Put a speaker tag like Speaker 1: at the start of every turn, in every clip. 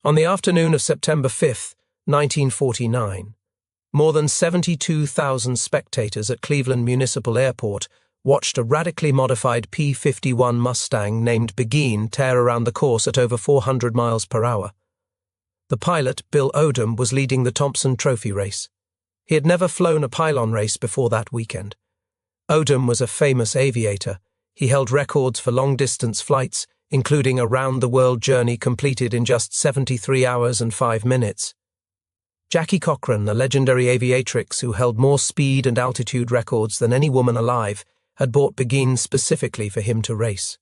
Speaker 1: On the afternoon of September 5, 1949, more than 72,000 spectators at Cleveland Municipal Airport watched a radically modified P-51 Mustang named Begin tear around the course at over 400 miles per hour. The pilot, Bill Odom, was leading the Thompson Trophy race. He had never flown a pylon race before that weekend. Odom was a famous aviator. He held records for long-distance flights, including a round-the-world journey completed in just 73 hours and 5 minutes. Jackie Cochran, a legendary aviatrix who held more speed and altitude records than any woman alive, had bought Begin specifically for him to race.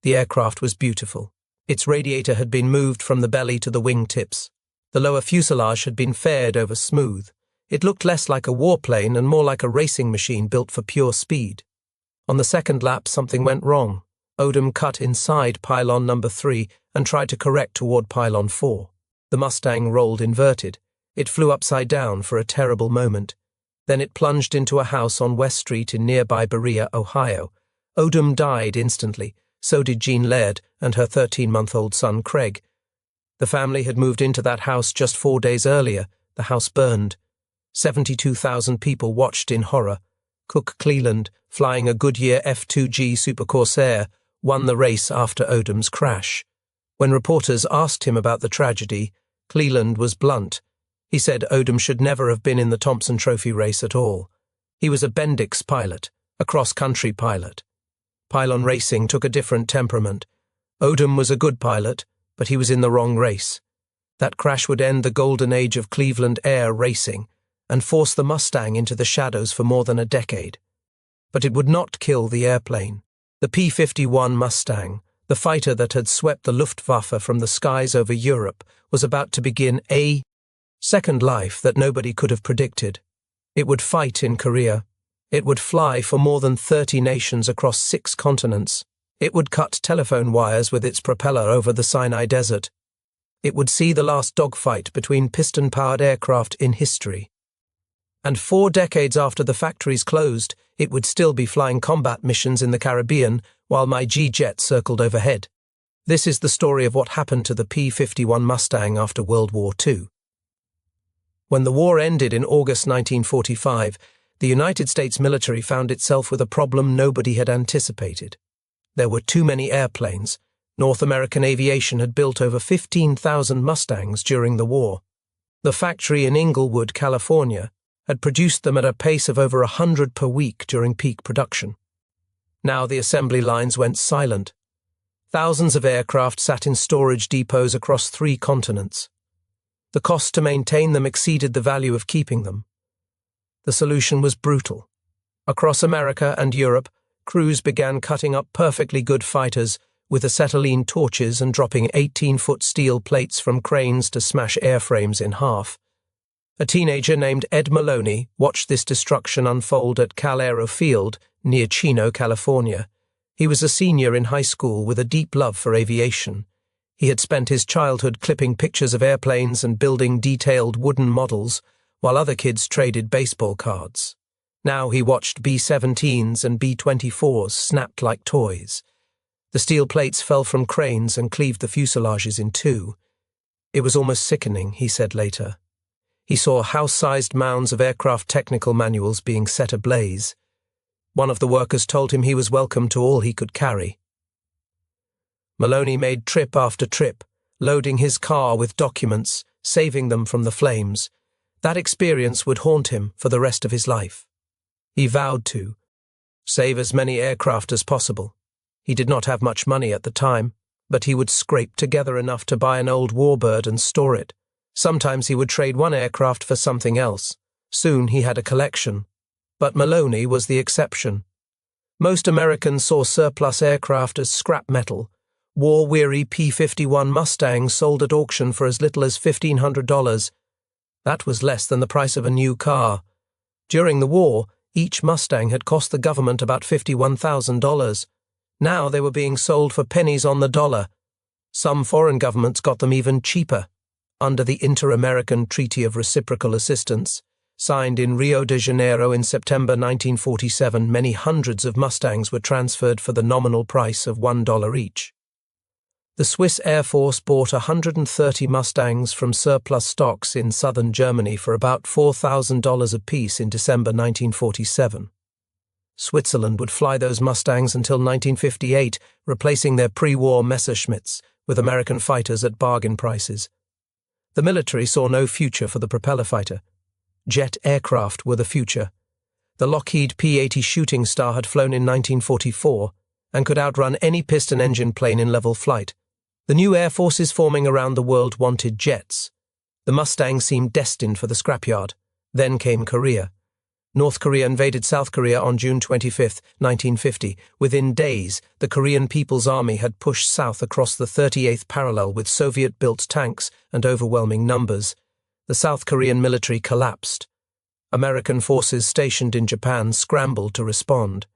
Speaker 1: The aircraft was beautiful. Its radiator had been moved from the belly to the wing tips. The lower fuselage had been faired over smooth. It looked less like a warplane and more like a racing machine built for pure speed. On the second lap, something went wrong. Odom cut inside pylon number 3 and tried to correct toward pylon 4. The Mustang rolled inverted. It flew upside down for a terrible moment. Then it plunged into a house on West Street in nearby Berea, Ohio. Odom died instantly. So did Jean Laird and her 13-month-old son, Craig. The family had moved into that house just 4 days earlier. The house burned. 72,000 people watched in horror. Cook Cleland, flying a Goodyear F2G Super Corsair, won the race after Odom's crash. When reporters asked him about the tragedy, Cleland was blunt. He said Odom should never have been in the Thompson Trophy race at all. He was a Bendix pilot, a cross-country pilot. Pylon racing took a different temperament. Odom was a good pilot, but he was in the wrong race. That crash would end the golden age of Cleveland air racing and force the Mustang into the shadows for more than a decade. But it would not kill the airplane. The P-51 Mustang, the fighter that had swept the Luftwaffe from the skies over Europe, was about to begin a second life that nobody could have predicted. It would fight in Korea. It would fly for more than 30 nations across 6 continents. It would cut telephone wires with its propeller over the Sinai Desert. It would see the last dogfight between piston-powered aircraft in history. And 4 decades after the factories closed, it would still be flying combat missions in the Caribbean while my G-jet circled overhead. This is the story of what happened to the P-51 Mustang after World War II. When the war ended in August 1945, the United States military found itself with a problem nobody had anticipated. There were too many airplanes. North American aviation had built over 15,000 Mustangs during the war. The factory in Inglewood, California, had produced them at a pace of over 100 per week during peak production. Now the assembly lines went silent. Thousands of aircraft sat in storage depots across 3 continents. The cost to maintain them exceeded the value of keeping them. The solution was brutal. Across America and Europe, crews began cutting up perfectly good fighters with acetylene torches and dropping 18-foot steel plates from cranes to smash airframes in half. A teenager named Ed Maloney watched this destruction unfold at Cal Aero Field near Chino, California. He was a senior in high school with a deep love for aviation. He had spent his childhood clipping pictures of airplanes and building detailed wooden models, while other kids traded baseball cards. Now he watched B-17s and B-24s snapped like toys. The steel plates fell from cranes and cleaved the fuselages in 2. It was almost sickening, he said later. He saw house-sized mounds of aircraft technical manuals being set ablaze. One of the workers told him he was welcome to all he could carry. Maloney made trip after trip, loading his car with documents, saving them from the flames. That experience would haunt him for the rest of his life. He vowed to save as many aircraft as possible. He did not have much money at the time, but he would scrape together enough to buy an old warbird and store it. Sometimes he would trade one aircraft for something else. Soon he had a collection. But Maloney was the exception. Most Americans saw surplus aircraft as scrap metal. War-weary P-51 Mustangs sold at auction for as little as $1,500. That was less than the price of a new car. During the war, each Mustang had cost the government about $51,000. Now they were being sold for pennies on the dollar. Some foreign governments got them even cheaper. Under the Inter-American Treaty of Reciprocal Assistance, signed in Rio de Janeiro in September 1947, many hundreds of Mustangs were transferred for the nominal price of $1 each. The Swiss Air Force bought 130 Mustangs from surplus stocks in southern Germany for about $4,000 apiece in December 1947. Switzerland would fly those Mustangs until 1958, replacing their pre-war Messerschmitts with American fighters at bargain prices. The military saw no future for the propeller fighter. Jet aircraft were the future. The Lockheed P-80 Shooting Star had flown in 1944 and could outrun any piston-engine plane in level flight. The new air forces forming around the world wanted jets. The Mustang seemed destined for the scrapyard. Then came Korea. North Korea invaded South Korea on June 25, 1950. Within days, the Korean People's Army had pushed south across the 38th parallel with Soviet-built tanks and overwhelming numbers. The South Korean military collapsed. American forces stationed in Japan scrambled to respond.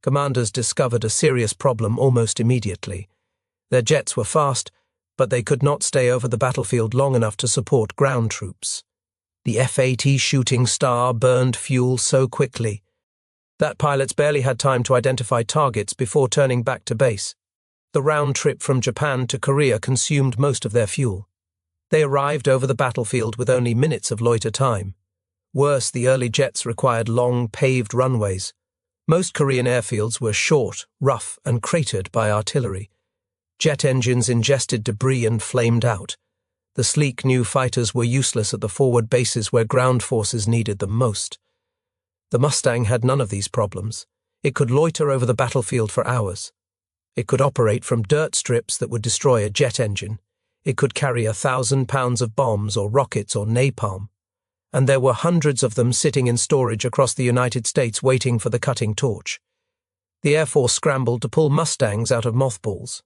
Speaker 1: Commanders discovered a serious problem almost immediately. Their jets were fast, but they could not stay over the battlefield long enough to support ground troops. The F-80 Shooting Star burned fuel so quickly that pilots barely had time to identify targets before turning back to base. The round trip from Japan to Korea consumed most of their fuel. They arrived over the battlefield with only minutes of loiter time. Worse, the early jets required long, paved runways. Most Korean airfields were short, rough, and cratered by artillery. Jet engines ingested debris and flamed out. The sleek new fighters were useless at the forward bases where ground forces needed them most. The Mustang had none of these problems. It could loiter over the battlefield for hours. It could operate from dirt strips that would destroy a jet engine. It could carry 1,000 pounds of bombs or rockets or napalm. And there were hundreds of them sitting in storage across the United States waiting for the cutting torch. The Air Force scrambled to pull Mustangs out of mothballs.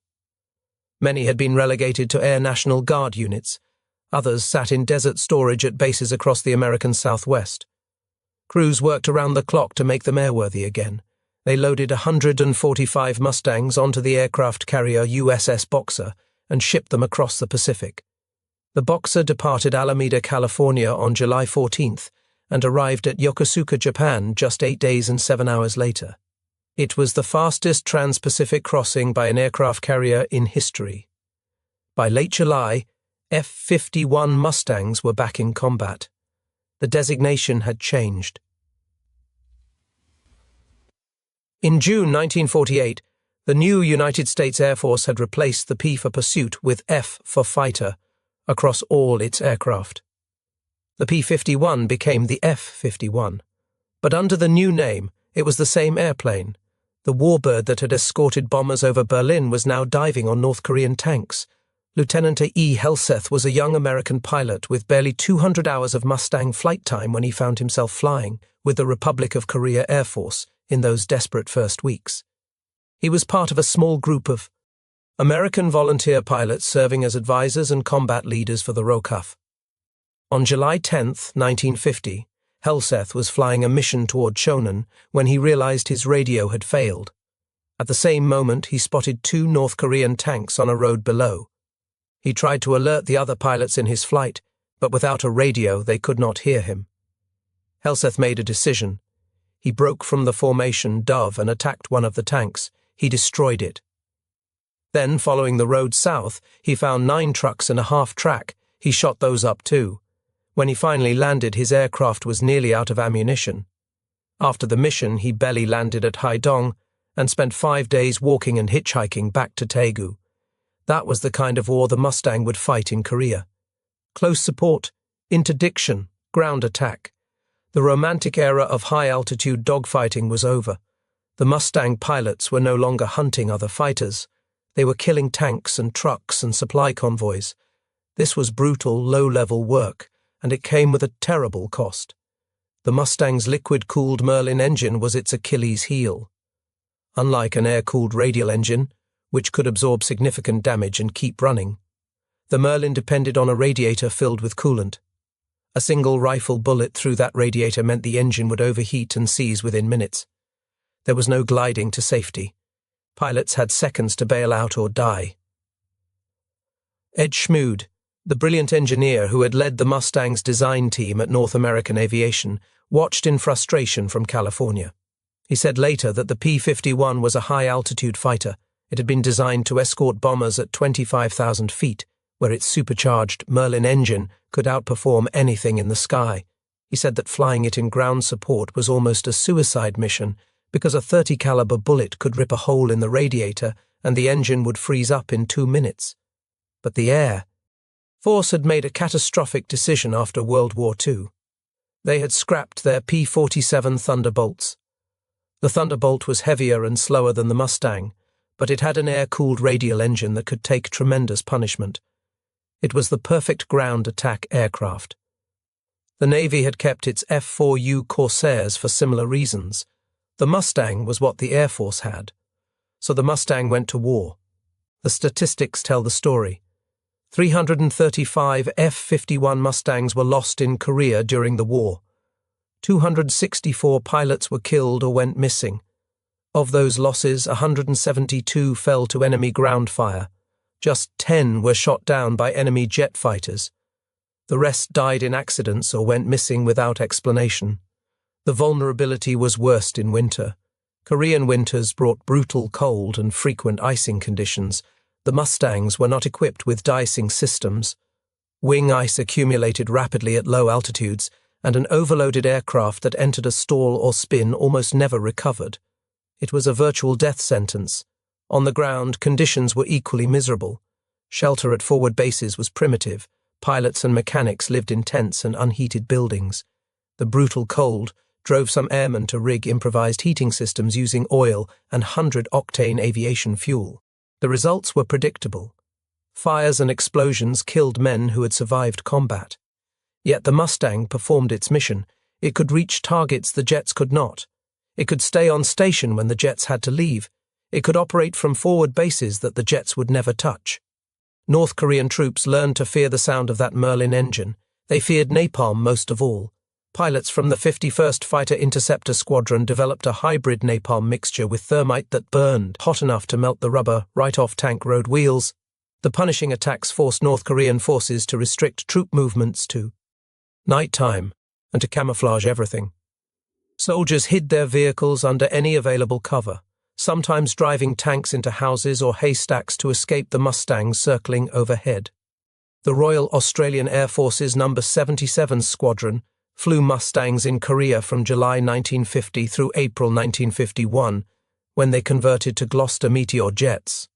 Speaker 1: Many had been relegated to Air National Guard units. Others sat in desert storage at bases across the American Southwest. Crews worked around the clock to make them airworthy again. They loaded 145 Mustangs onto the aircraft carrier USS Boxer and shipped them across the Pacific. The Boxer departed Alameda, California on July 14th and arrived at Yokosuka, Japan just 8 days and 7 hours later. It was the fastest trans-Pacific crossing by an aircraft carrier in history. By late July, F-51 Mustangs were back in combat. The designation had changed. In June 1948, the new United States Air Force had replaced the P for pursuit with F for fighter across all its aircraft. The P-51 became the F-51, but under the new name, it was the same airplane. The warbird that had escorted bombers over Berlin was now diving on North Korean tanks. Lieutenant E. Helseth was a young American pilot with barely 200 hours of Mustang flight time when he found himself flying with the Republic of Korea Air Force in those desperate first weeks. He was part of a small group of American volunteer pilots serving as advisors and combat leaders for the ROKUF. On July 10, 1950, Helseth was flying a mission toward Chonan when he realized his radio had failed. At the same moment, he spotted 2 North Korean tanks on a road below. He tried to alert the other pilots in his flight, but without a radio, they could not hear him. Helseth made a decision. He broke from the formation Dove and attacked one of the tanks. He destroyed it. Then, following the road south, he found 9 trucks and a half-track. He shot those up too. When he finally landed, his aircraft was nearly out of ammunition. After the mission, he belly landed at Haidong and spent 5 days walking and hitchhiking back to Daegu. That was the kind of war the Mustang would fight in Korea. Close support, interdiction, ground attack. The romantic era of high-altitude dogfighting was over. The Mustang pilots were no longer hunting other fighters. They were killing tanks and trucks and supply convoys. This was brutal, low-level work, and it came with a terrible cost. The Mustang's liquid-cooled Merlin engine was its Achilles heel. Unlike an air-cooled radial engine, which could absorb significant damage and keep running, the Merlin depended on a radiator filled with coolant. A single rifle bullet through that radiator meant the engine would overheat and seize within minutes. There was no gliding to safety. Pilots had seconds to bail out or die. Ed Schmood, the brilliant engineer who had led the Mustang's design team at North American Aviation, watched in frustration from California. He said later that the P-51 was a high-altitude fighter. It had been designed to escort bombers at 25,000 feet, where its supercharged Merlin engine could outperform anything in the sky. He said that flying it in ground support was almost a suicide mission because a .30 caliber bullet could rip a hole in the radiator and the engine would freeze up in 2 minutes. But the Air Force had made a catastrophic decision after World War II. They had scrapped their P-47 Thunderbolts. The Thunderbolt was heavier and slower than the Mustang, but it had an air-cooled radial engine that could take tremendous punishment. It was the perfect ground attack aircraft. The Navy had kept its F-4U Corsairs for similar reasons. The Mustang was what the Air Force had. So the Mustang went to war. The statistics tell the story. 335 F-51 Mustangs were lost in Korea during the war. 264 pilots were killed or went missing. Of those losses, 172 fell to enemy ground fire. Just 10 were shot down by enemy jet fighters. The rest died in accidents or went missing without explanation. The vulnerability was worst in winter. Korean winters brought brutal cold and frequent icing conditions. The Mustangs were not equipped with de-icing systems. Wing ice accumulated rapidly at low altitudes, and an overloaded aircraft that entered a stall or spin almost never recovered. It was a virtual death sentence. On the ground, conditions were equally miserable. Shelter at forward bases was primitive. Pilots and mechanics lived in tents and unheated buildings. The brutal cold drove some airmen to rig improvised heating systems using oil and 100-octane aviation fuel. The results were predictable. Fires and explosions killed men who had survived combat. Yet the Mustang performed its mission. It could reach targets the jets could not. It could stay on station when the jets had to leave. It could operate from forward bases that the jets would never touch. North Korean troops learned to fear the sound of that Merlin engine. They feared napalm most of all. Pilots from the 51st Fighter Interceptor Squadron developed a hybrid napalm mixture with thermite that burned hot enough to melt the rubber right off tank road wheels. The punishing attacks forced North Korean forces to restrict troop movements to nighttime and to camouflage everything. Soldiers hid their vehicles under any available cover, sometimes driving tanks into houses or haystacks to escape the Mustangs circling overhead. The Royal Australian Air Force's No. 77 Squadron flew Mustangs in Korea from July 1950 through April 1951, when they converted to Gloster Meteor jets.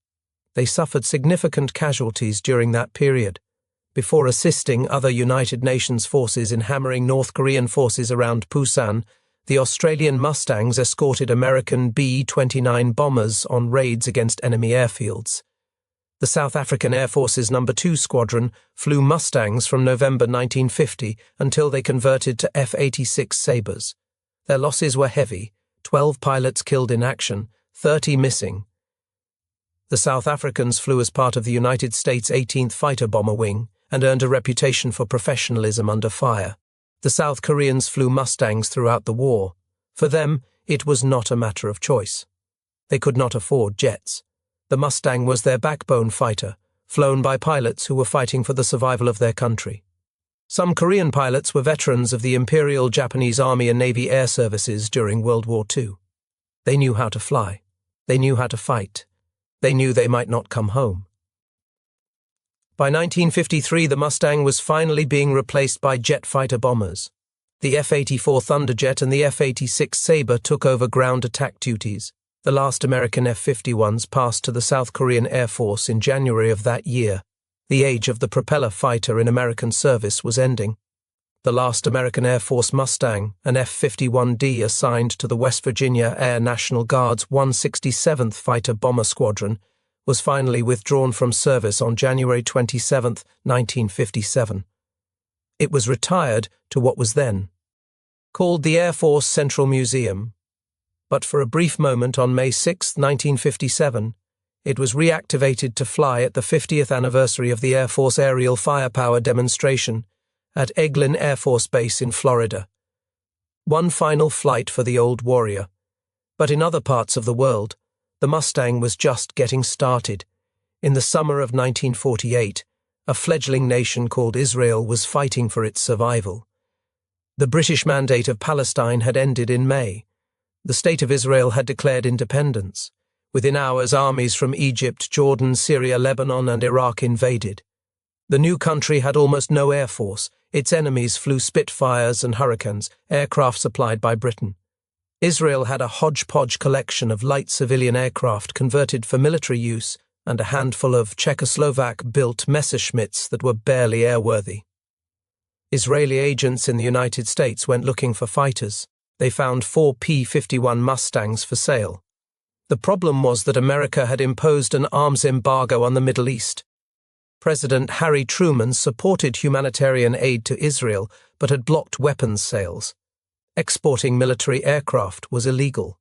Speaker 1: They suffered significant casualties during that period, before assisting other United Nations forces in hammering North Korean forces around Busan. The Australian Mustangs escorted American B-29 bombers on raids against enemy airfields. The South African Air Force's No. 2 Squadron flew Mustangs from November 1950 until they converted to F-86 Sabres. Their losses were heavy: 12 pilots killed in action, 30 missing. The South Africans flew as part of the United States 18th Fighter Bomber Wing and earned a reputation for professionalism under fire. The South Koreans flew Mustangs throughout the war. For them, it was not a matter of choice. They could not afford jets. The Mustang was their backbone fighter, flown by pilots who were fighting for the survival of their country. Some Korean pilots were veterans of the Imperial Japanese Army and Navy Air Services during World War II. They knew how to fly. They knew how to fight. They knew they might not come home. By 1953, the Mustang was finally being replaced by jet fighter bombers. The F-84 Thunderjet and the F-86 Sabre took over ground attack duties. The last American F-51s passed to the South Korean Air Force in January of that year. The age of the propeller fighter in American service was ending. The last American Air Force Mustang, an F-51D assigned to the West Virginia Air National Guard's 167th Fighter Bomber Squadron, was finally withdrawn from service on January 27, 1957. It was retired to what was then called the Air Force Central Museum. But for a brief moment on May 6, 1957, it was reactivated to fly at the 50th anniversary of the Air Force aerial firepower demonstration at Eglin Air Force Base in Florida. One final flight for the old warrior. But in other parts of the world, the Mustang was just getting started. In the summer of 1948, a fledgling nation called Israel was fighting for its survival. The British Mandate of Palestine had ended in May. The State of Israel had declared independence. Within hours, armies from Egypt, Jordan, Syria, Lebanon, and Iraq invaded. The new country had almost no air force. Its enemies flew Spitfires and Hurricanes, aircraft supplied by Britain. Israel had a hodgepodge collection of light civilian aircraft converted for military use and a handful of Czechoslovak-built Messerschmitts that were barely airworthy. Israeli agents in the United States went looking for fighters. They found 4 P-51 Mustangs for sale. The problem was that America had imposed an arms embargo on the Middle East. President Harry Truman supported humanitarian aid to Israel but had blocked weapons sales. Exporting military aircraft was illegal.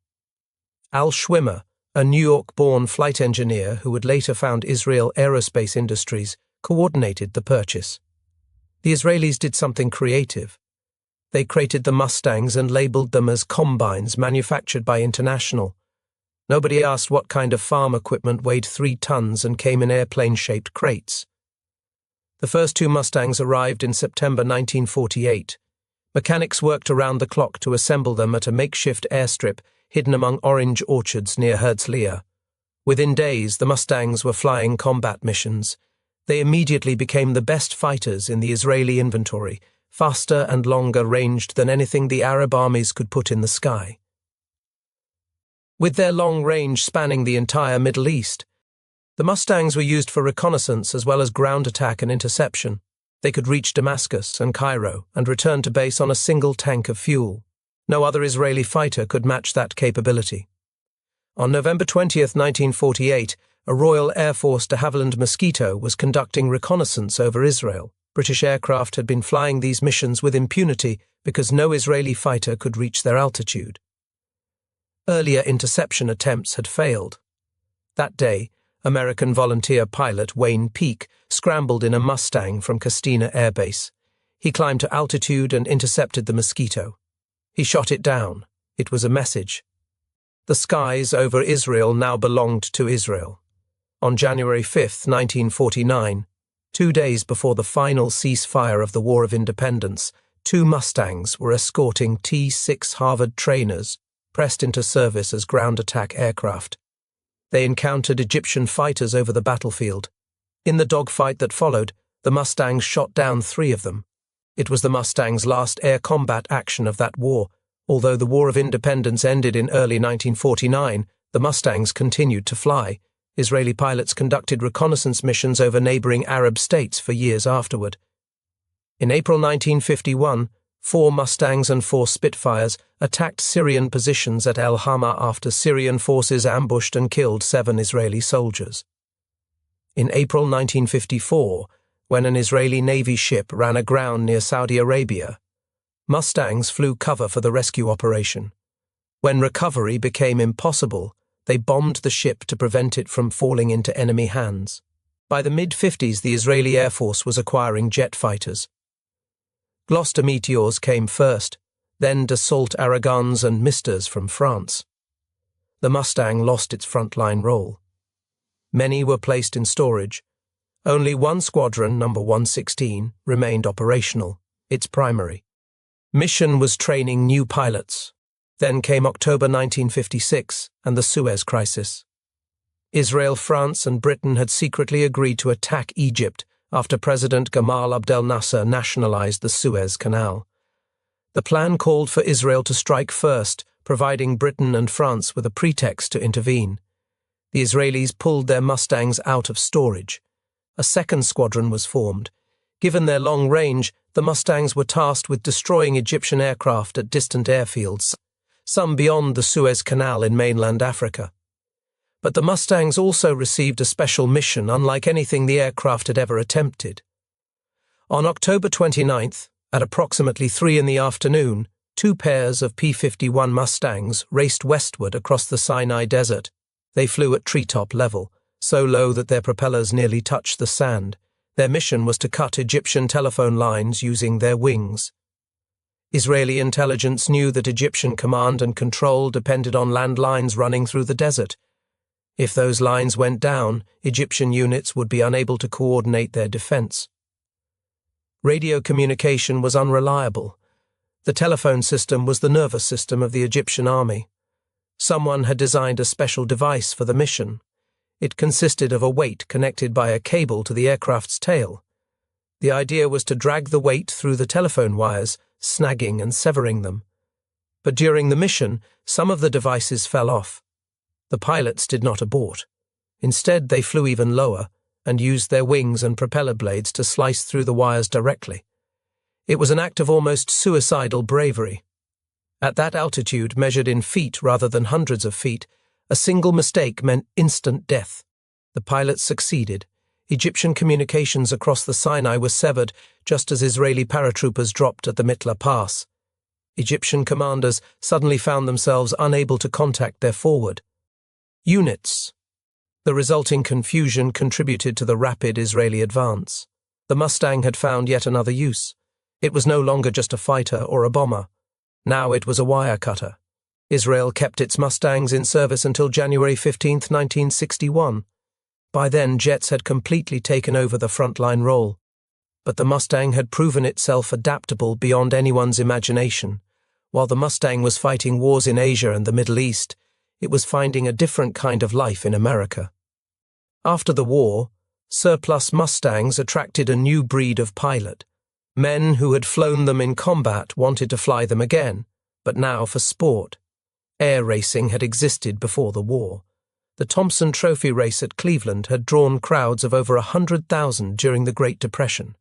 Speaker 1: Al Schwimmer, a New York-born flight engineer who would later found Israel Aerospace Industries, coordinated the purchase. The Israelis did something creative. They created the Mustangs and labeled them as combines manufactured by International. Nobody asked what kind of farm equipment weighed 3 tons and came in airplane-shaped crates. The first 2 Mustangs arrived in September 1948. Mechanics worked around the clock to assemble them at a makeshift airstrip hidden among orange orchards near Herzliya. Within days, the Mustangs were flying combat missions. They immediately became the best fighters in the Israeli inventory, faster and longer ranged than anything the Arab armies could put in the sky. With their long range spanning the entire Middle East, the Mustangs were used for reconnaissance as well as ground attack and interception. They could reach Damascus and Cairo and return to base on a single tank of fuel. No other Israeli fighter could match that capability. On November 20, 1948, a Royal Air Force de Havilland Mosquito was conducting reconnaissance over Israel. British aircraft had been flying these missions with impunity because no Israeli fighter could reach their altitude. Earlier interception attempts had failed. That day, American volunteer pilot Wayne Peake scrambled in a Mustang from Castina Air Base. He climbed to altitude and intercepted the Mosquito. He shot it down. It was a message. The skies over Israel now belonged to Israel. On January 5, 1949, 2 days before the final ceasefire of the War of Independence, 2 Mustangs were escorting T-6 Harvard trainers pressed into service as ground attack aircraft. They encountered Egyptian fighters over the battlefield. In the dogfight that followed, the Mustangs shot down 3 of them. It was the Mustangs' last air combat action of that war. Although the War of Independence ended in early 1949, the Mustangs continued to fly. Israeli pilots conducted reconnaissance missions over neighboring Arab states for years afterward. In April 1951, 4 Mustangs and 4 Spitfires attacked Syrian positions at El Hama after Syrian forces ambushed and killed 7 Israeli soldiers. In April 1954, when an Israeli Navy ship ran aground near Saudi Arabia, Mustangs flew cover for the rescue operation. When recovery became impossible, they bombed the ship to prevent it from falling into enemy hands. By the mid-50s, the Israeli Air Force was acquiring jet fighters. Gloster Meteors came first, then Dassault Aragons and Misters from France. The Mustang lost its frontline role. Many were placed in storage. Only one squadron, number 116, remained operational, its primary. Mission was training new pilots. Then came October 1956 and the Suez Crisis. Israel, France, and Britain had secretly agreed to attack Egypt after President Gamal Abdel Nasser nationalized the Suez Canal. The plan called for Israel to strike first, providing Britain and France with a pretext to intervene. The Israelis pulled their Mustangs out of storage. A second squadron was formed. Given their long range, the Mustangs were tasked with destroying Egyptian aircraft at distant airfields, some beyond the Suez Canal in mainland Africa. But the Mustangs also received a special mission unlike anything the aircraft had ever attempted. On October 29th, at approximately 3 in the afternoon, 2 pairs of P-51 Mustangs raced westward across the Sinai Desert. They flew at treetop level, so low that their propellers nearly touched the sand. Their mission was to cut Egyptian telephone lines using their wings. Israeli intelligence knew that Egyptian command and control depended on land lines running through the desert. If those lines went down, Egyptian units would be unable to coordinate their defense. Radio communication was unreliable. The telephone system was the nervous system of the Egyptian army. Someone had designed a special device for the mission. It consisted of a weight connected by a cable to the aircraft's tail. The idea was to drag the weight through the telephone wires, snagging and severing them. But during the mission, some of the devices fell off. The pilots did not abort. Instead, they flew even lower and used their wings and propeller blades to slice through the wires directly. It was an act of almost suicidal bravery. At that altitude, measured in feet rather than hundreds of feet, a single mistake meant instant death. The pilots succeeded. Egyptian communications across the Sinai were severed just as Israeli paratroopers dropped at the Mitla Pass. Egyptian commanders suddenly found themselves unable to contact their forward units. The resulting confusion contributed to the rapid Israeli advance. The Mustang had found yet another use. It was no longer just a fighter or a bomber. Now it was a wire cutter. Israel kept its Mustangs in service until January 15, 1961. By then, jets had completely taken over the frontline role. But the Mustang had proven itself adaptable beyond anyone's imagination. While the Mustang was fighting wars in Asia and the Middle East, it was finding a different kind of life in America. After the war, surplus Mustangs attracted a new breed of pilot. Men who had flown them in combat wanted to fly them again, but now for sport. Air racing had existed before the war. The Thompson Trophy race at Cleveland had drawn crowds of over 100,000 during the Great Depression.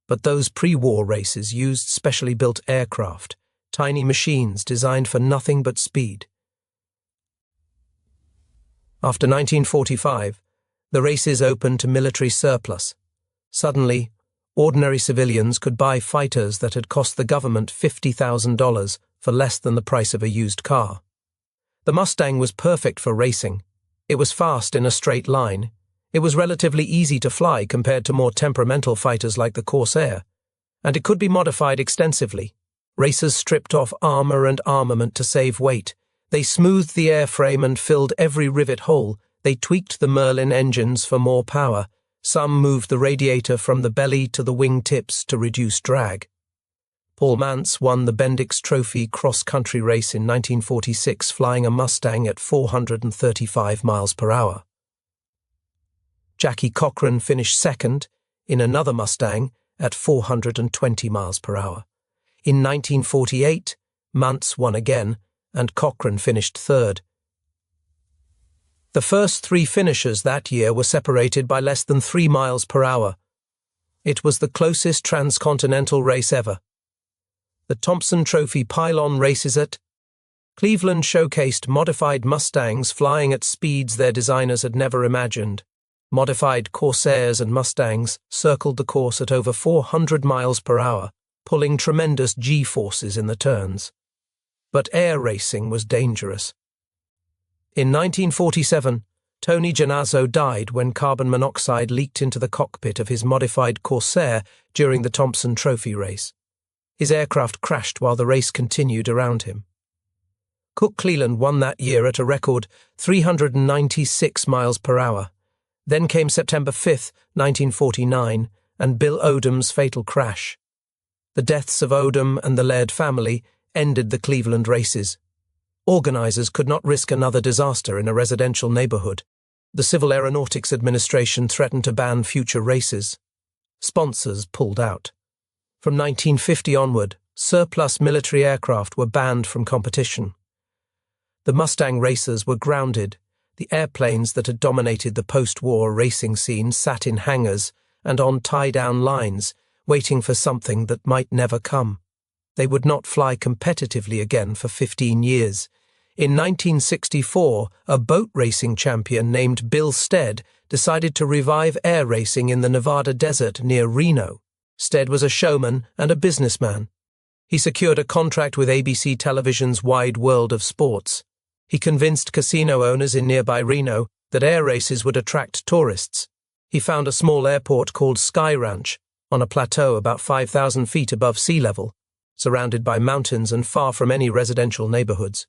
Speaker 1: But those pre-war races used specially built aircraft, tiny machines designed for nothing but speed. After 1945, the races opened to military surplus. Suddenly, ordinary civilians could buy fighters that had cost the government $50,000 for less than the price of a used car. The Mustang was perfect for racing. It was fast in a straight line. It was relatively easy to fly compared to more temperamental fighters like the Corsair. And it could be modified extensively. Racers stripped off armor and armament to save weight. They smoothed the airframe and filled every rivet hole. They tweaked the Merlin engines for more power. Some moved the radiator from the belly to the wing tips to reduce drag. Paul Mantz won the Bendix Trophy cross-country race in 1946 flying a Mustang at 435 miles per hour. Jackie Cochran finished second in another Mustang at 420 miles per hour. In 1948, Mantz won again, and Cochran finished third. The first three finishers that year were separated by less than 3 miles per hour. It was the closest transcontinental race ever. The Thompson Trophy pylon races at Cleveland showcased modified Mustangs flying at speeds their designers had never imagined. Modified Corsairs and Mustangs circled the course at over 400 miles per hour, pulling tremendous G-forces in the turns. But air racing was dangerous. In 1947, Tony Genazzo died when carbon monoxide leaked into the cockpit of his modified Corsair during the Thompson Trophy race. His aircraft crashed while the race continued around him. Cook Cleland won that year at a record 396 miles per hour. Then came September 5, 1949, and Bill Odom's fatal crash. The deaths of Odom and the Laird family ended the Cleveland races. Organizers could not risk another disaster in a residential neighborhood. The Civil Aeronautics Administration threatened to ban future races. Sponsors pulled out. From 1950 onward, surplus military aircraft were banned from competition. The Mustang racers were grounded. The airplanes that had dominated the post-war racing scene sat in hangars and on tie-down lines, waiting for something that might never come. They would not fly competitively again for 15 years. In 1964, a boat racing champion named Bill Stead decided to revive air racing in the Nevada desert near Reno. Stead was a showman and a businessman. He secured a contract with ABC Television's Wide World of Sports. He convinced casino owners in nearby Reno that air races would attract tourists. He found a small airport called Sky Ranch on a plateau about 5,000 feet above sea level, surrounded by mountains and far from any residential neighborhoods.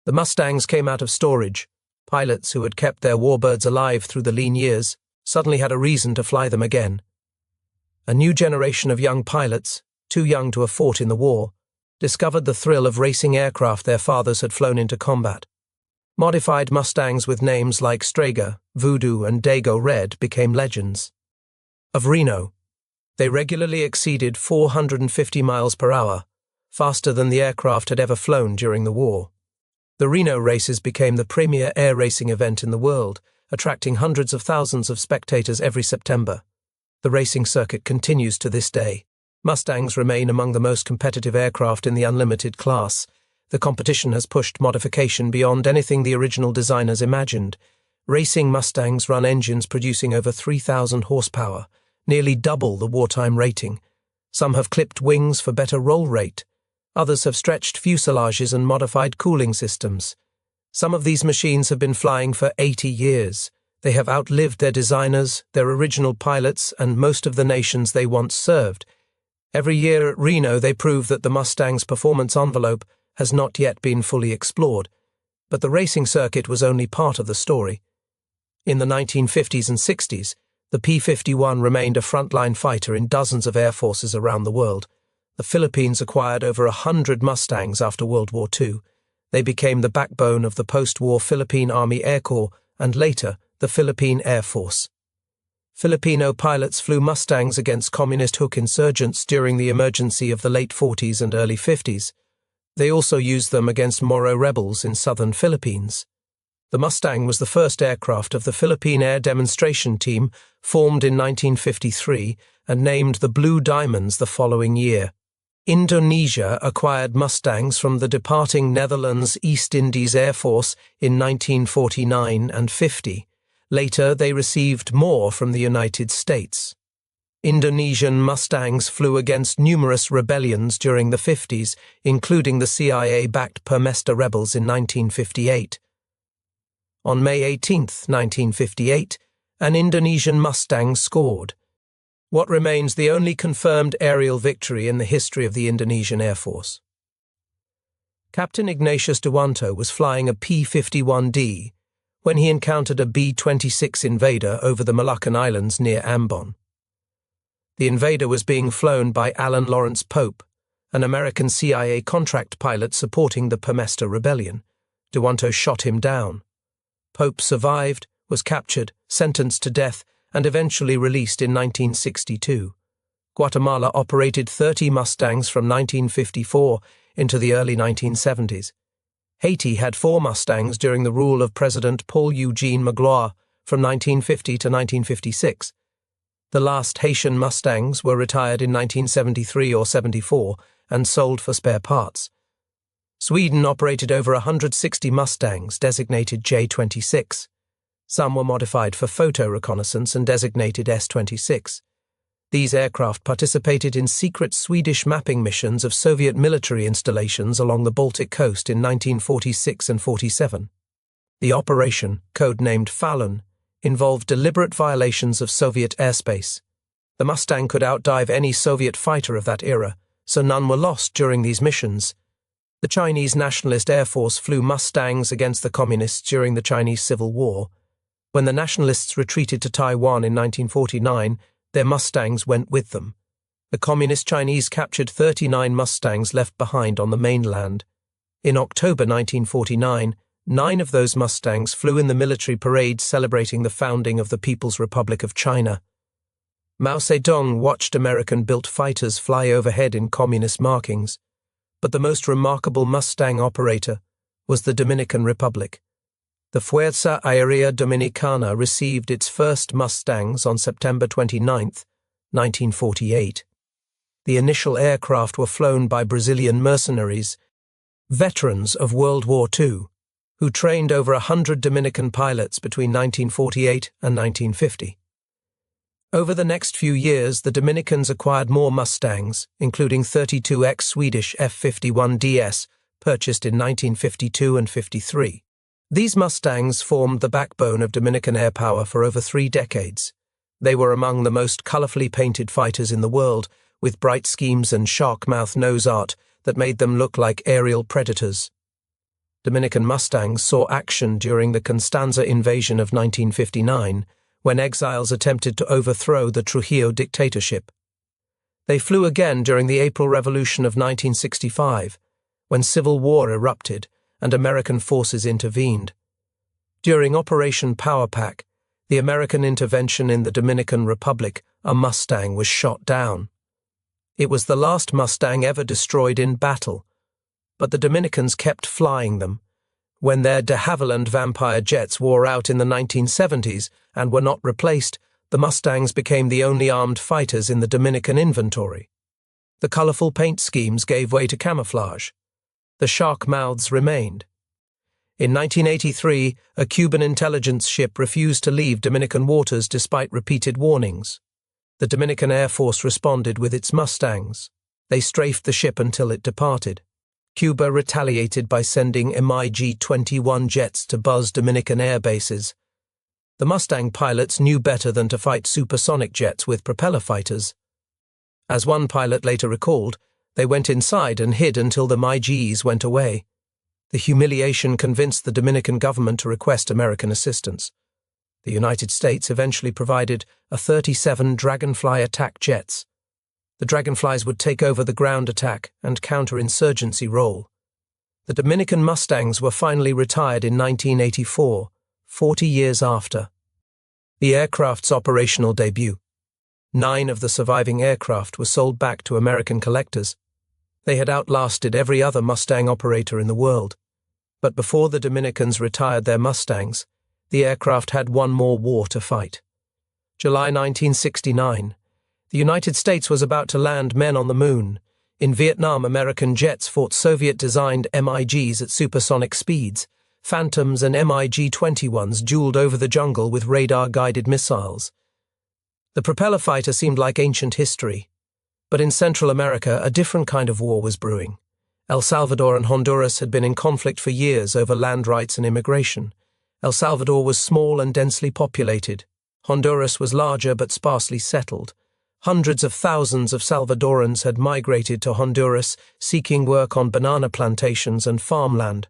Speaker 1: The Mustangs came out of storage. Pilots who had kept their warbirds alive through the lean years suddenly had a reason to fly them again. A new generation of young pilots, too young to have fought in the war, discovered the thrill of racing aircraft their fathers had flown into combat. Modified Mustangs with names like Strega, Voodoo, and Dago Red became legends. Of Reno, they regularly exceeded 450 miles per hour, faster than the aircraft had ever flown during the war. The Reno races became the premier air racing event in the world, attracting hundreds of thousands of spectators every September. The racing circuit continues to this day. Mustangs remain among the most competitive aircraft in the unlimited class. The competition has pushed modification beyond anything the original designers imagined. Racing Mustangs run engines producing over 3,000 horsepower, nearly double the wartime rating. Some have clipped wings for better roll rate. Others have stretched fuselages and modified cooling systems. Some of these machines have been flying for 80 years. They have outlived their designers, their original pilots, and most of the nations they once served. Every year at Reno, they prove that the Mustang's performance envelope has not yet been fully explored. But the racing circuit was only part of the story. In the 1950s and 60s, the P-51 remained a frontline fighter in dozens of air forces around the world. The Philippines acquired over 100 Mustangs after World War II. They became the backbone of the post-war Philippine Army Air Corps and later the Philippine Air Force. Filipino pilots flew Mustangs against communist hook insurgents during the emergency of the late 40s and early 50s. They also used them against Moro rebels in southern Philippines. The Mustang was the first aircraft of the Philippine Air Demonstration Team, formed in 1953 and named the Blue Diamonds the following year. Indonesia acquired Mustangs from the departing Netherlands East Indies Air Force in 1949 and 50. Later, they received more from the United States. Indonesian Mustangs flew against numerous rebellions during the 50s, including the CIA-backed Permesta rebels in 1958. On May 18, 1958, an Indonesian Mustang scored what remains the only confirmed aerial victory in the history of the Indonesian Air Force. Captain Ignatius Dewanto was flying a P-51D when he encountered a B-26 Invader over the Moluccan Islands near Ambon. The Invader was being flown by Alan Lawrence Pope, an American CIA contract pilot supporting the Permesta rebellion. Dewanto shot him down. Pope survived, was captured, sentenced to death, and eventually released in 1962. Guatemala operated 30 Mustangs from 1954 into the early 1970s. Haiti had 4 Mustangs during the rule of President Paul Eugene Magloire from 1950 to 1956. The last Haitian Mustangs were retired in 1973 or 74 and sold for spare parts. Sweden operated over 160 Mustangs designated J-26. Some were modified for photo reconnaissance and designated S-26. These aircraft participated in secret Swedish mapping missions of Soviet military installations along the Baltic coast in 1946 and 47. The operation, codenamed Fallon, involved deliberate violations of Soviet airspace. The Mustang could outdive any Soviet fighter of that era, so none were lost during these missions. The Chinese Nationalist Air Force flew Mustangs against the Communists during the Chinese Civil War. When the Nationalists retreated to Taiwan in 1949, their Mustangs went with them. The Communist Chinese captured 39 Mustangs left behind on the mainland. In October 1949, 9 of those Mustangs flew in the military parade celebrating the founding of the People's Republic of China. Mao Zedong watched American-built fighters fly overhead in communist markings, but the most remarkable Mustang operator was the Dominican Republic. The Fuerza Aérea Dominicana received its first Mustangs on September 29, 1948. The initial aircraft were flown by Brazilian mercenaries, veterans of World War II, who trained over 100 Dominican pilots between 1948 and 1950. Over the next few years, the Dominicans acquired more Mustangs, including 32 ex-Swedish F-51DS purchased in 1952 and 53. These Mustangs formed the backbone of Dominican air power for over 3 decades. They were among the most colorfully painted fighters in the world, with bright schemes and shark-mouth nose art that made them look like aerial predators. Dominican Mustangs saw action during the Constanza invasion of 1959, when exiles attempted to overthrow the Trujillo dictatorship. They flew again during the April Revolution of 1965, when civil war erupted and American forces intervened. During Operation Power Pack, the American intervention in the Dominican Republic, a Mustang was shot down. It was the last Mustang ever destroyed in battle, but the Dominicans kept flying them. When their de Havilland Vampire jets wore out in the 1970s and were not replaced, the Mustangs became the only armed fighters in the Dominican inventory. The colorful paint schemes gave way to camouflage. The shark mouths remained. In 1983, a Cuban intelligence ship refused to leave Dominican waters despite repeated warnings. The Dominican Air Force responded with its Mustangs. They strafed the ship until it departed. Cuba retaliated by sending MiG-21 jets to buzz Dominican air bases. The Mustang pilots knew better than to fight supersonic jets with propeller fighters. As one pilot later recalled, they went inside and hid until the MiGs went away. The humiliation convinced the Dominican government to request American assistance. The United States eventually provided a 37 Dragonfly attack jets. The Dragonflies would take over the ground attack and counterinsurgency role. The Dominican Mustangs were finally retired in 1984, 40 years after. The aircraft's operational debut. 9 of the surviving aircraft were sold back to American collectors. They had outlasted every other Mustang operator in the world. But before the Dominicans retired their Mustangs, the aircraft had one more war to fight. July 1969. The United States was about to land men on the moon. In Vietnam, American jets fought Soviet-designed MiGs at supersonic speeds. Phantoms and MiG-21s dueled over the jungle with radar-guided missiles. The propeller fighter seemed like ancient history. But in Central America, a different kind of war was brewing. El Salvador and Honduras had been in conflict for years over land rights and immigration. El Salvador was small and densely populated. Honduras was larger but sparsely settled. Hundreds of thousands of Salvadorans had migrated to Honduras, seeking work on banana plantations and farmland.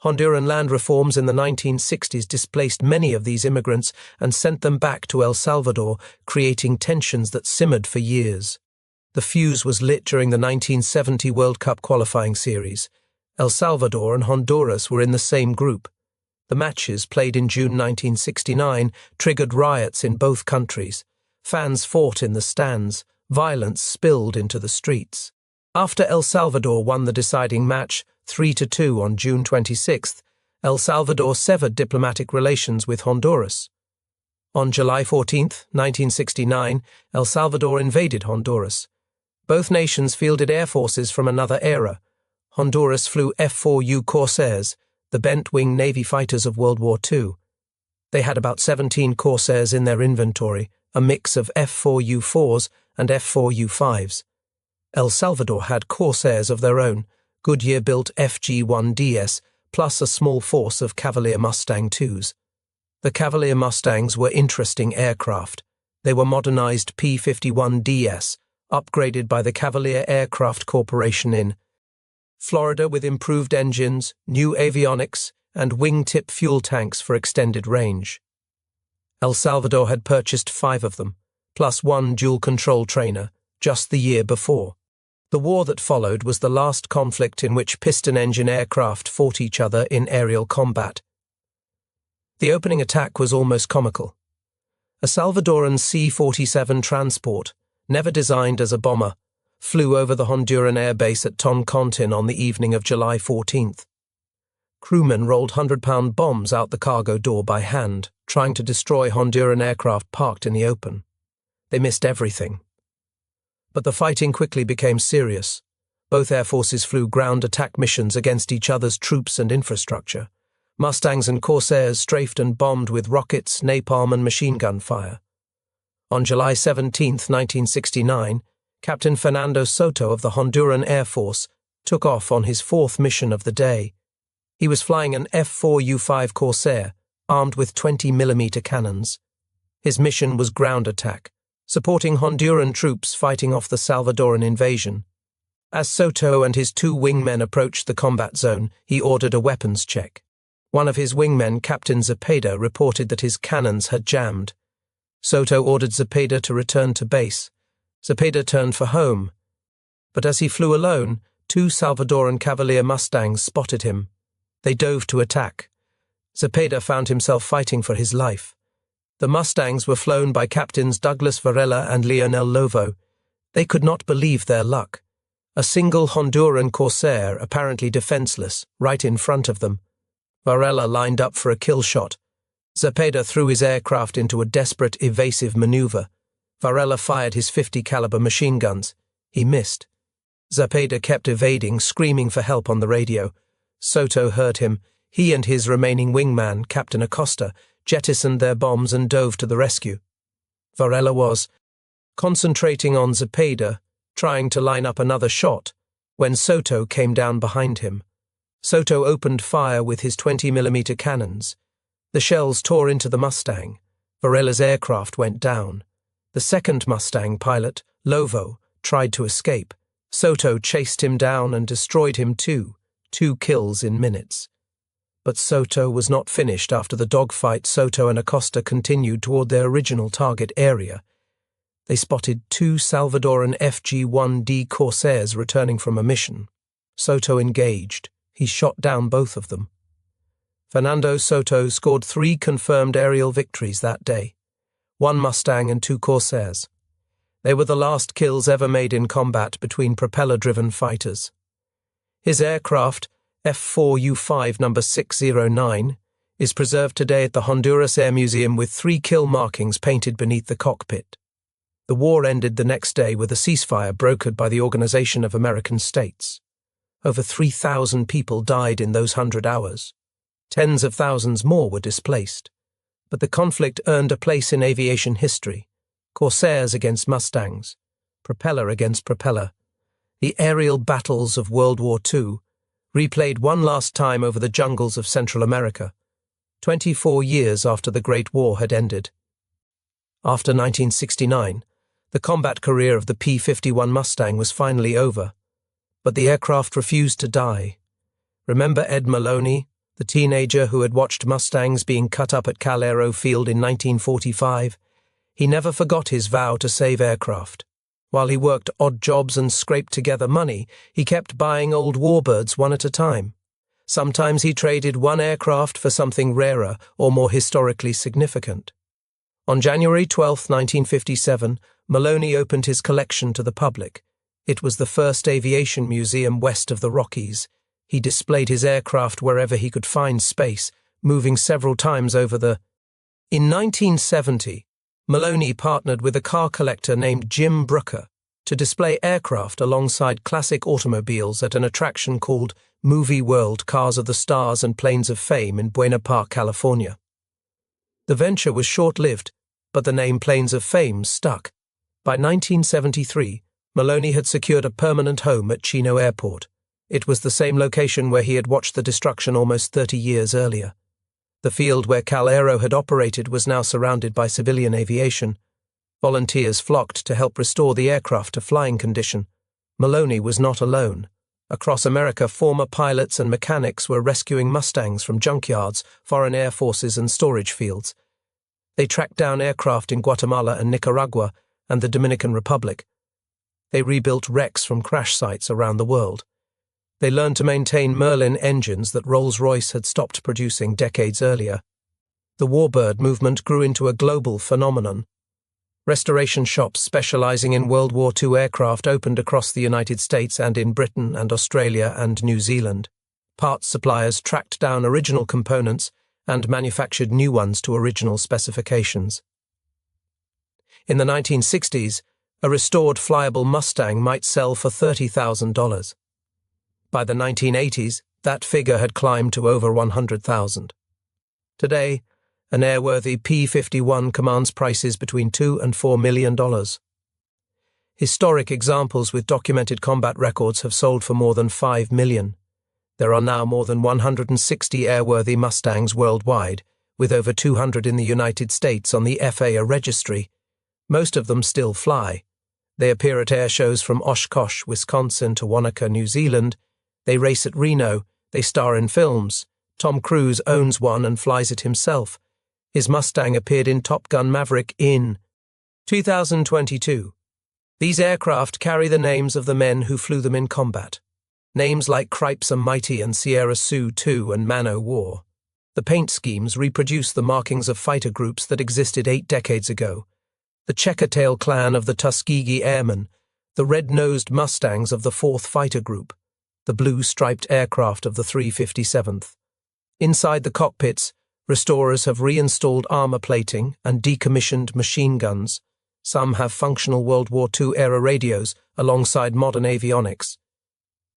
Speaker 1: Honduran land reforms in the 1960s displaced many of these immigrants and sent them back to El Salvador, creating tensions that simmered for years. The fuse was lit during the 1970 World Cup qualifying series. El Salvador and Honduras were in the same group. The matches, played in June 1969, triggered riots in both countries. Fans fought in the stands. Violence spilled into the streets. After El Salvador won the deciding match, 3-2 on June 26, El Salvador severed diplomatic relations with Honduras. On July 14, 1969, El Salvador invaded Honduras. Both nations fielded air forces from another era. Honduras flew F-4U Corsairs, the bent-wing Navy fighters of World War II. They had about 17 Corsairs in their inventory, a mix of F-4U-4s and F-4U-5s. El Salvador had Corsairs of their own, Goodyear-built FG-1DS, plus a small force of Cavalier Mustang IIs. The Cavalier Mustangs were interesting aircraft. They were modernized P-51 DS, upgraded by the Cavalier Aircraft Corporation in Florida with improved engines, new avionics, and wingtip fuel tanks for extended range. El Salvador had purchased 5 of them, plus 1 dual-control trainer, just the year before. The war that followed was the last conflict in which piston-engine aircraft fought each other in aerial combat. The opening attack was almost comical. A Salvadoran C-47 transport, never designed as a bomber, flew over the Honduran air base at Toncontin on the evening of July 14th. Crewmen rolled 100-pound bombs out the cargo door by hand, trying to destroy Honduran aircraft parked in the open. They missed everything. But the fighting quickly became serious. Both air forces flew ground attack missions against each other's troops and infrastructure. Mustangs and Corsairs strafed and bombed with rockets, napalm, and machine gun fire. On July 17, 1969, Captain Fernando Soto of the Honduran Air Force took off on his 4th mission of the day. He was flying an F-4U-5 Corsair, armed with 20mm cannons. His mission was ground attack, supporting Honduran troops fighting off the Salvadoran invasion. As Soto and his 2 wingmen approached the combat zone, he ordered a weapons check. One of his wingmen, Captain Zepeda, reported that his cannons had jammed. Soto ordered Zepeda to return to base. Zepeda turned for home. But as he flew alone, 2 Salvadoran Cavalier Mustangs spotted him. They dove to attack. Zepeda found himself fighting for his life. The Mustangs were flown by Captains Douglas Varela and Leonel Lovo. They could not believe their luck. A single Honduran corsair, apparently defenseless, right in front of them. Varela lined up for a kill shot. Zepeda threw his aircraft into a desperate, evasive maneuver. Varela fired his .50 caliber machine guns. He missed. Zepeda kept evading, screaming for help on the radio. Soto heard him. He and his remaining wingman, Captain Acosta, jettisoned their bombs and dove to the rescue. Varela was concentrating on Zepeda, trying to line up another shot, when Soto came down behind him. Soto opened fire with his 20mm cannons. The shells tore into the Mustang. Varela's aircraft went down. The second Mustang pilot, Lovo, tried to escape. Soto chased him down and destroyed him too, 2 kills in minutes. But Soto was not finished. After the dogfight, Soto and Acosta continued toward their original target area. They spotted 2 Salvadoran FG-1D Corsairs returning from a mission. Soto engaged. He shot down both of them. Fernando Soto scored 3 confirmed aerial victories that day, 1 Mustang and 2 Corsairs. They were the last kills ever made in combat between propeller-driven fighters. His aircraft, F4U5 number 609, is preserved today at the Honduras Air Museum with 3 kill markings painted beneath the cockpit. The war ended the next day with a ceasefire brokered by the Organization of American States. Over 3,000 people died in those 100 hours. Tens of thousands more were displaced. But the conflict earned a place in aviation history. Corsairs against Mustangs, propeller against propeller. The aerial battles of World War II, replayed one last time over the jungles of Central America, 24 years after the Great War had ended. After 1969, the combat career of the P-51 Mustang was finally over, but the aircraft refused to die. Remember Ed Maloney, the teenager who had watched Mustangs being cut up at Calero Field in 1945? He never forgot his vow to save aircraft. While he worked odd jobs and scraped together money, he kept buying old warbirds one at a time. Sometimes he traded one aircraft for something rarer or more historically significant. On January 12, 1957, Maloney opened his collection to the public. It was the first aviation museum west of the Rockies. He displayed his aircraft wherever he could find space, moving several times over the... In 1970, Maloney partnered with a car collector named Jim Brooker to display aircraft alongside classic automobiles at an attraction called Movie World Cars of the Stars and Planes of Fame in Buena Park, California. The venture was short-lived, but the name Planes of Fame stuck. By 1973, Maloney had secured a permanent home at Chino Airport. It was the same location where he had watched the destruction almost 30 years earlier. The field where Calero had operated was now surrounded by civilian aviation. Volunteers flocked to help restore the aircraft to flying condition. Maloney was not alone. Across America, former pilots and mechanics were rescuing Mustangs from junkyards, foreign air forces and storage fields. They tracked down aircraft in Guatemala and Nicaragua and the Dominican Republic. They rebuilt wrecks from crash sites around the world. They learned to maintain Merlin engines that Rolls-Royce had stopped producing decades earlier. The warbird movement grew into a global phenomenon. Restoration shops specializing in World War II aircraft opened across the United States and in Britain and Australia and New Zealand. Parts suppliers tracked down original components and manufactured new ones to original specifications. In the 1960s, a restored flyable Mustang might sell for $30,000. By the 1980s, that figure had climbed to over $100,000. Today, an airworthy P-51 commands prices between $2 and $4 million. Historic examples with documented combat records have sold for more than $5 million. There are now more than 160 airworthy Mustangs worldwide, with over 200 in the United States on the FAA registry. Most of them still fly. They appear at airshows from Oshkosh, Wisconsin to Wanaka, New Zealand. They race at Reno. They star in films. Tom Cruise owns one and flies it himself. His Mustang appeared in Top Gun Maverick in 2022. These aircraft carry the names of the men who flew them in combat. Names like Cripes a Mighty and Sierra Sioux II and Man O' War. The paint schemes reproduce the markings of fighter groups that existed 8 decades ago. The Checkertail clan of the Tuskegee Airmen, the red-nosed Mustangs of the 4th Fighter Group, the blue-striped aircraft of the 357th. Inside the cockpits, restorers have reinstalled armor plating and decommissioned machine guns. Some have functional World War II-era radios alongside modern avionics.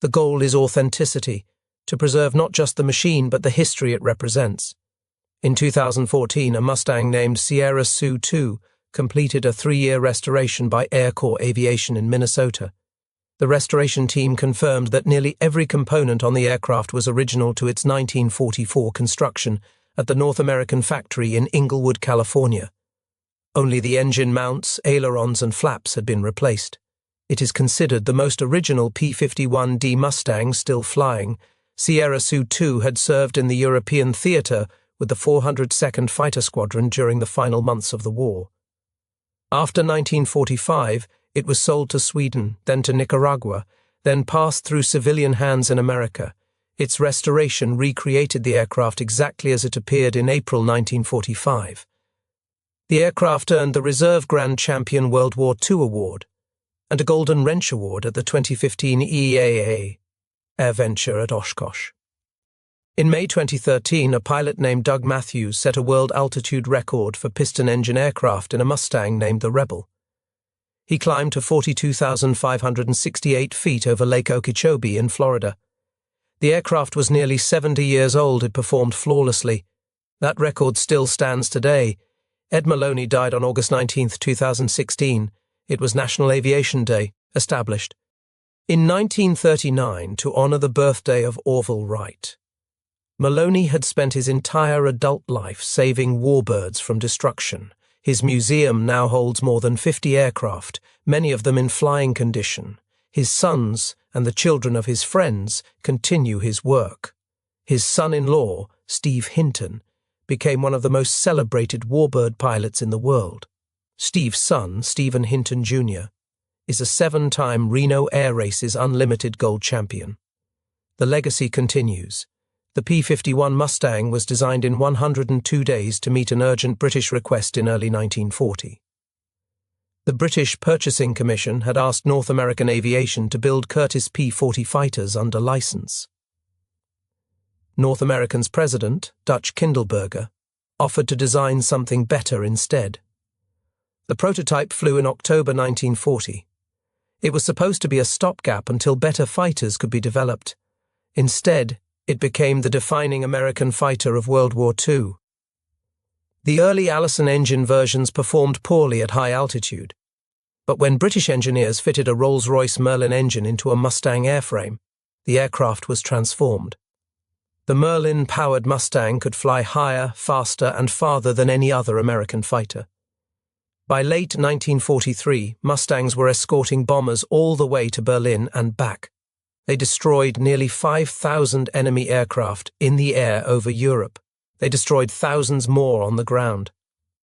Speaker 1: The goal is authenticity, to preserve not just the machine but the history it represents. In 2014, a Mustang named Sierra Sioux II completed a 3-year restoration by Air Corps Aviation in Minnesota. The restoration team confirmed that nearly every component on the aircraft was original to its 1944 construction at the North American factory in Inglewood, California. Only the engine mounts, ailerons, and flaps had been replaced. It is considered the most original P-51D Mustang still flying. Sierra Sioux II had served in the European theater with the 402nd Fighter Squadron during the final months of the war. After 1945, it was sold to Sweden, then to Nicaragua, then passed through civilian hands in America. Its restoration recreated the aircraft exactly as it appeared in April 1945. The aircraft earned the Reserve Grand Champion World War II Award and a Golden Wrench Award at the 2015 EAA AirVenture at Oshkosh. In May 2013, a pilot named Doug Matthews set a world altitude record for piston-engine aircraft in a Mustang named the Rebel. He climbed to 42,568 feet over Lake Okeechobee in Florida. The aircraft was nearly 70 years old. It performed flawlessly. That record still stands today. Ed Maloney died on August 19, 2016. It was National Aviation Day, established in 1939 to honor the birthday of Orville Wright. Maloney had spent his entire adult life saving warbirds from destruction. His museum now holds more than 50 aircraft, many of them in flying condition. His sons and the children of his friends continue his work. His son-in-law, Steve Hinton, became one of the most celebrated warbird pilots in the world. Steve's son, Stephen Hinton Jr., is a 7-time Reno Air Races Unlimited Gold Champion. The legacy continues. The P-51 Mustang was designed in 102 days to meet an urgent British request in early 1940. The British Purchasing Commission had asked North American Aviation to build Curtiss P-40 fighters under license. North American's president, Dutch Kindleberger, offered to design something better instead. The prototype flew in October 1940. It was supposed to be a stopgap until better fighters could be developed. Instead, it became the defining American fighter of World War II. The early Allison engine versions performed poorly at high altitude, but when British engineers fitted a Rolls-Royce Merlin engine into a Mustang airframe, the aircraft was transformed. The Merlin-powered Mustang could fly higher, faster, and farther than any other American fighter. By late 1943, Mustangs were escorting bombers all the way to Berlin and back. They destroyed nearly 5,000 enemy aircraft in the air over Europe. They destroyed thousands more on the ground.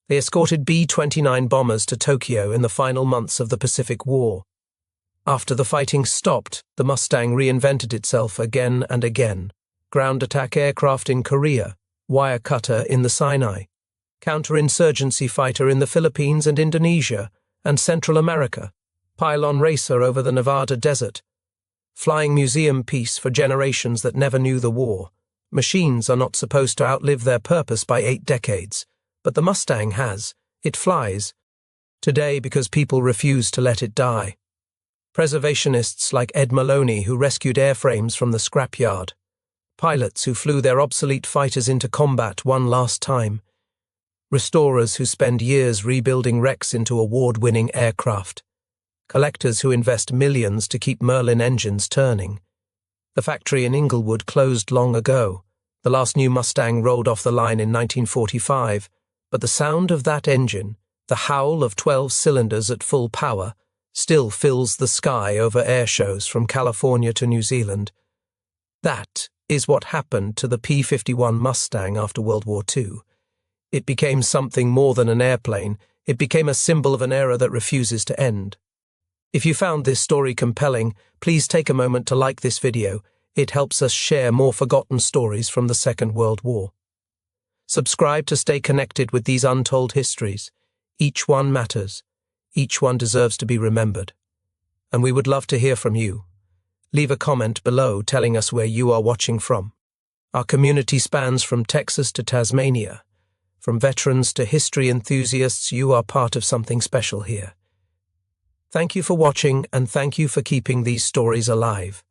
Speaker 1: They escorted B-29 bombers to Tokyo in the final months of the Pacific War. After the fighting stopped, the Mustang reinvented itself again and again. Ground attack aircraft in Korea, wire cutter in the Sinai, counterinsurgency fighter in the Philippines and Indonesia and Central America, pylon racer over the Nevada desert, flying museum piece for generations that never knew the war. Machines are not supposed to outlive their purpose by 8 decades, but the Mustang has. It flies. Today because people refuse to let it die. Preservationists like Ed Maloney who rescued airframes from the scrapyard. Pilots who flew their obsolete fighters into combat one last time. Restorers who spend years rebuilding wrecks into award-winning aircraft. Collectors who invest millions to keep Merlin engines turning. The factory in Inglewood closed long ago. The last new Mustang rolled off the line in 1945, but the sound of that engine, the howl of 12 cylinders at full power, still fills the sky over airshows from California to New Zealand. That is what happened to the P-51 Mustang after World War II. It became something more than an airplane. It became a symbol of an era that refuses to end. If you found this story compelling, please take a moment to like this video. It helps us share more forgotten stories from the Second World War. Subscribe to stay connected with these untold histories. Each one matters. Each one deserves to be remembered. And we would love to hear from you. Leave a comment below telling us where you are watching from. Our community spans from Texas to Tasmania. From veterans to history enthusiasts, you are part of something special here. Thank you for watching, and thank you for keeping these stories alive.